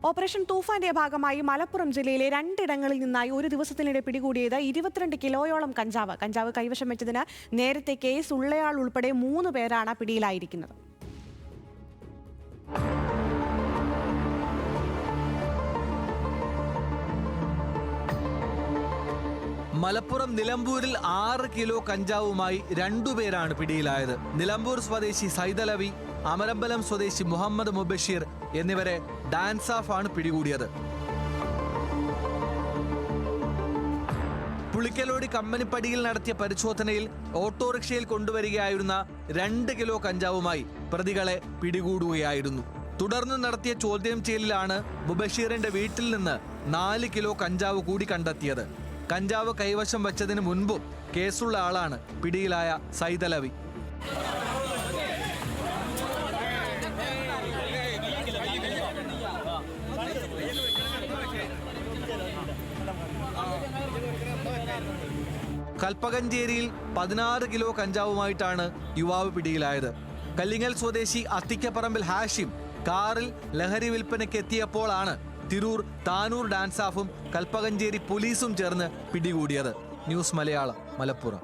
Operation തൂഫാന്റെ ഭാഗമായി മലപ്പുറം ജില്ലയിലെ 2 ഇടങ്ങളിൽ നിന്നായി ഒരു ദിവസത്തിനിടെ പിടികൂടിയത് 22 കിലോയോളം കഞ്ചാവ് കൈവശം വെച്ചതിന് നേരത്തെ കേസ് ഉള്ളയാൾ ഉൾപ്പെടെ 3 പേരാണ് പിടിയിലായിരിക്കുന്നത്. മലപ്പുറം നിലമ്പൂരിൽ 6 കിലോ കഞ്ചാവുമായി 2 പേരാണ് പിടിയിലായത്. നിലമ്പൂർ സ്വദേശി സൈദലവി, അമരമ്പലം സ്വദേശി മുഹമ്മദ് മുബഷീർ എന്നിവരെ ഡാൻസ് ഓഫ് ആണ് പിടികൂടിയത്. പുളിക്കലോടി കമ്പനിപ്പടിയിൽ നടത്തിയ പരിശോധനയിൽ ഓട്ടോറിക്ഷയിൽ കൊണ്ടുവരികയായിരുന്ന 2 കിലോ കഞ്ചാവുമായി പ്രതികളെ പിടികൂടുകയായിരുന്നു. തുടർന്ന് നടത്തിയ ചോദ്യം ചെയ്യലിലാണ് മുബഷീറിന്റെ വീട്ടിൽ നിന്ന് 4 കിലോ കഞ്ചാവ് കൂടി കണ്ടെത്തിയത്. കഞ്ചാവ് കൈവശം വച്ചതിന് മുൻപും കേസുള്ള ആളാണ് പിടിയിലായ സൈദലവി. കൽപ്പകഞ്ചേരിയിൽ 16 കിലോ കഞ്ചാവുമായിട്ടാണ് യുവാവ് പിടിയിലായത്. കല്ലിങ്ങൽ സ്വദേശി അത്തിക്കപ്പറമ്പിൽ ഹാഷിം കാറിൽ ലഹരി വിൽപ്പനയ്ക്ക് എത്തിയപ്പോഴാണ് തിരൂർ താനൂർ ഡാൻസാഫും കൽപ്പകഞ്ചേരി പോലീസും ചേർന്ന് പിടികൂടിയത്. ന്യൂസ് മലയാളം, മലപ്പുറം.